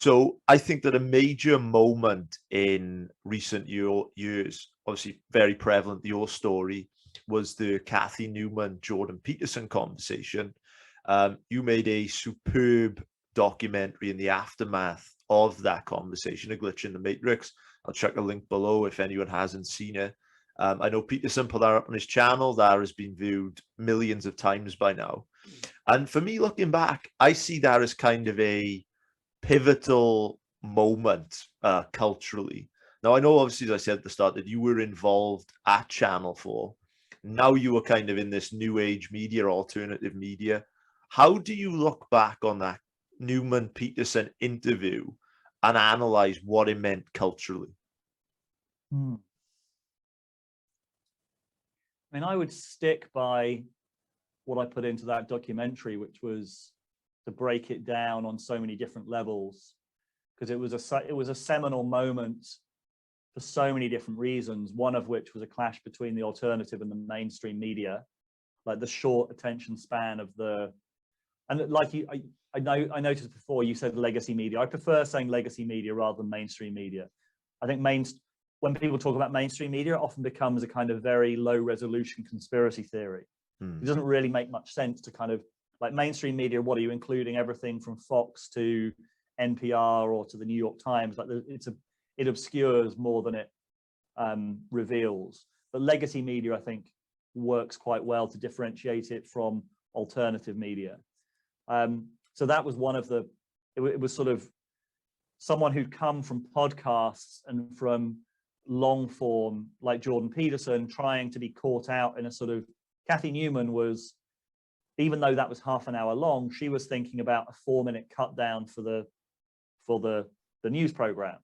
So I think that a major moment in recent years, obviously very prevalent, your story, was the Cathy Newman, Jordan Peterson conversation. You made a superb documentary in the aftermath of that conversation, A Glitch in the Matrix. I'll check a link below if anyone hasn't seen it. I know Peterson put that up on his channel. That has been viewed millions of times by now. And for me, looking back, I see that as kind of a pivotal moment culturally. Now, I know, obviously, as I said at the start, that you were involved at Channel 4. Now you were kind of in this new age media, alternative media. How do you look back on that Newman-Peterson interview and analyze what it meant culturally? I mean, I would stick by what I put into that documentary, which was to break it down on so many different levels, because it was a seminal moment for so many different reasons, one of which was a clash between the alternative and the mainstream media, like the short attention span of the, and like you, I noticed before you said legacy media. I prefer saying legacy media rather than mainstream media. I think when people talk about mainstream media, it often becomes a kind of very low resolution conspiracy theory. It doesn't really make much sense to kind of, like, mainstream media, what are you including? Everything from Fox to NPR or to the New York Times. Like, it obscures more than it reveals. But legacy media, I think, works quite well to differentiate it from alternative media. So that was one of the, it was sort of someone who'd come from podcasts and from long form, like Jordan Peterson, trying to be caught out in a sort of, Cathy Newman was, even though that was half an hour long, she was thinking about a 4-minute cut down for the news program.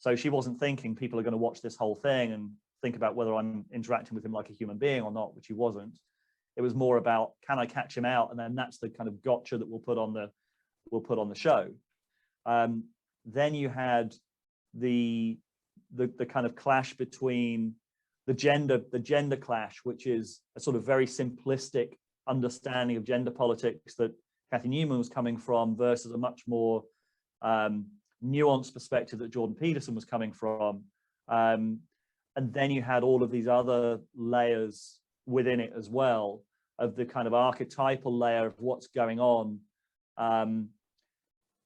So she wasn't thinking people are going to watch this whole thing and think about whether I'm interacting with him like a human being or not, which he wasn't. It was more about, can I catch him out? And then that's the kind of gotcha that we'll put on the show. Then you had the kind of clash between the gender clash, which is a sort of very simplistic understanding of gender politics that Cathy Newman was coming from, versus a much more nuanced perspective that Jordan Peterson was coming from. And then you had all of these other layers within it as well, of the kind of archetypal layer of what's going on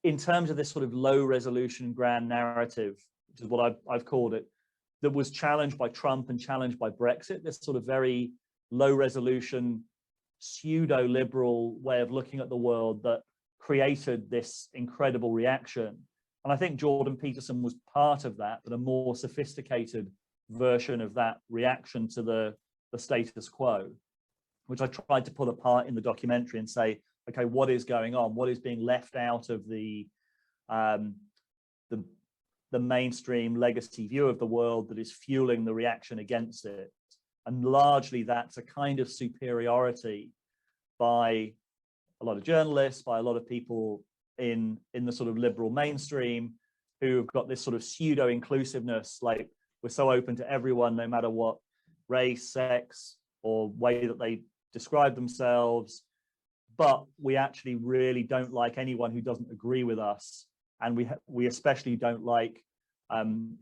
in terms of this sort of low resolution grand narrative, which is what I've called it, that was challenged by Trump and challenged by Brexit, this sort of very low resolution, pseudo liberal way of looking at the world that created this incredible reaction. And I think Jordan Peterson was part of that, but a more sophisticated version of that reaction to the status quo, which I tried to pull apart in the documentary and say, okay, what is going on? What is being left out of the mainstream legacy view of the world that is fueling the reaction against it? And largely that's a kind of superiority by a lot of journalists, by a lot of people in the sort of liberal mainstream, who have got this sort of pseudo inclusiveness, like we're so open to everyone, no matter what race, sex, or way that they describe themselves, but we actually really don't like anyone who doesn't agree with us, and we especially don't like and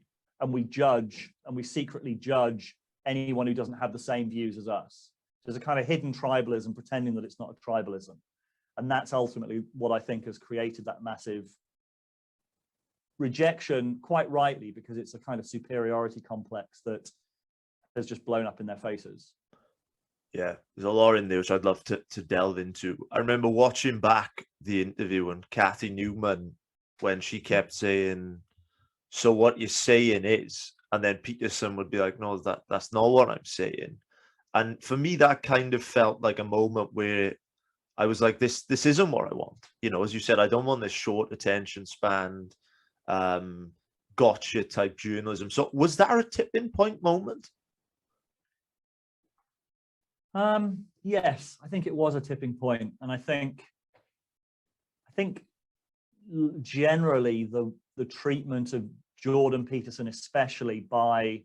we judge, and we secretly judge anyone who doesn't have the same views as us. There's a kind of hidden tribalism, pretending that it's not a tribalism, and that's ultimately what I think has created that massive rejection, quite rightly, because it's a kind of superiority complex that has just blown up in their faces. Yeah, there's a lot in there which I'd love to delve into. I remember watching back the interview and Cathy Newman, when she kept saying, so what you're saying is, and then Peterson would be like, no, that's not what I'm saying. And for me, that kind of felt like a moment where I was like, this isn't what I want. You know, as you said, I don't want this short attention span, gotcha type journalism. So was that a tipping point moment? Yes, I think it was a tipping point, and I think generally the treatment of Jordan Peterson, especially by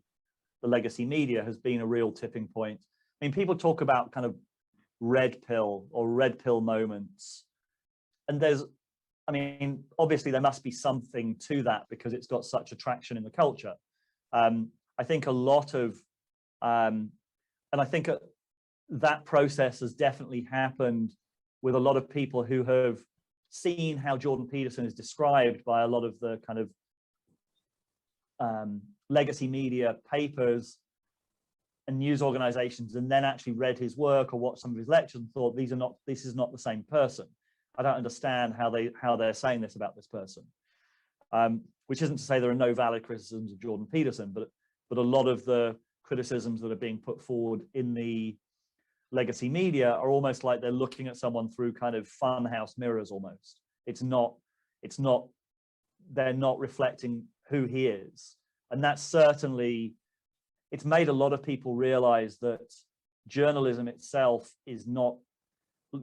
the legacy media, has been a real tipping point. I mean, people talk about kind of red pill or red pill moments, and there's I mean, obviously there must be something to that because it's got such attraction in the culture. I think a lot of, and I think that process has definitely happened with a lot of people who have seen how Jordan Peterson is described by a lot of the kind of legacy media papers and news organizations, and then actually read his work or watched some of his lectures and thought, this is not the same person. I don't understand how they're saying this about this person. Which isn't to say there are no valid criticisms of Jordan Peterson, but a lot of the criticisms that are being put forward in the legacy media are almost like they're looking at someone through kind of funhouse mirrors almost. They're not reflecting who he is. And that's certainly, it's made a lot of people realize that journalism itself is not,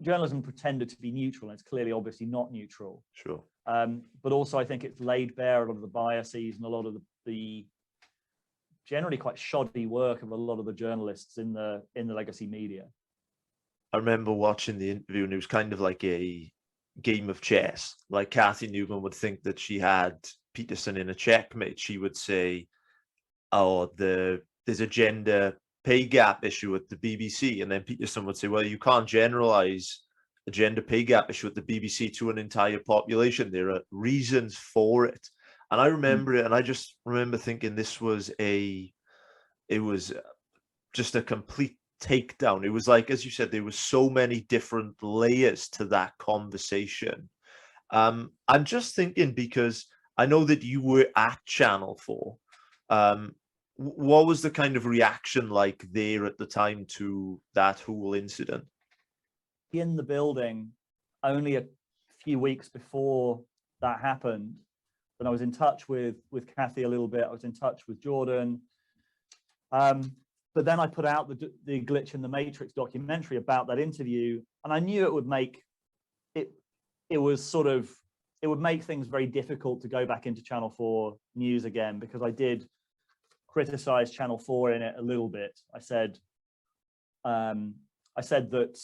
journalism pretended to be neutral, and it's clearly obviously not neutral. Sure. But also I think it's laid bare a lot of the biases and a lot of the generally quite shoddy work of a lot of the journalists in the legacy media. I remember watching the interview, and it was kind of like a game of chess. Like Cathy Newman would think that she had Peterson in a checkmate. She would say, oh, there's a gender pay gap issue at the BBC. And then Peterson would say, well, you can't generalize a gender pay gap issue at the BBC to an entire population. There are reasons for it. And I remember it, and I just remember thinking it was just a complete takedown. It was like, as you said, there were so many different layers to that conversation. I'm just thinking, because I know that you were at Channel 4. What was the kind of reaction like there at the time to that whole incident? In the building, only a few weeks before that happened, and I was in touch with Cathy a little bit. I was in touch with Jordan. But then I put out the Glitch in the Matrix documentary about that interview, and I knew it would make it would make things very difficult to go back into Channel 4 news again, because I did criticize Channel 4 in it a little bit. I said that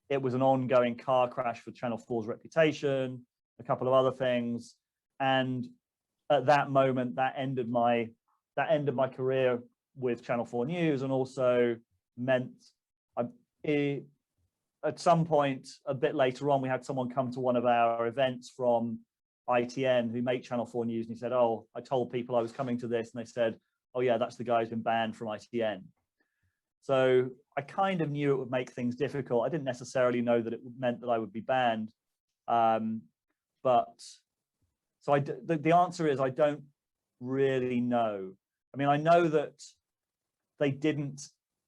it was an ongoing car crash for Channel 4's reputation, a couple of other things, and at that moment that ended my career with Channel 4 News, and also meant at some point a bit later on, we had someone come to one of our events from ITN who made Channel 4 News, and he said, oh, I told people I was coming to this, and they said, oh yeah, that's the guy who's been banned from ITN. So I kind of knew it would make things difficult. I didn't necessarily know that it meant that I would be banned. But so the answer is I don't really know. I mean, I know that they didn't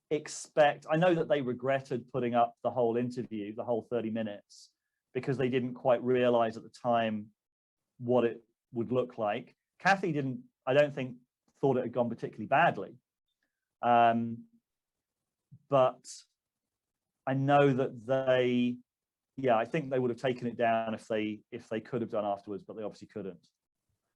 expect, I know that they regretted putting up the whole interview, the whole 30 minutes, because they didn't quite realize at the time what it would look like. Cathy didn't, I don't think, thought it had gone particularly badly. But I know that I think they would have taken it down if they could have done afterwards, but they obviously couldn't.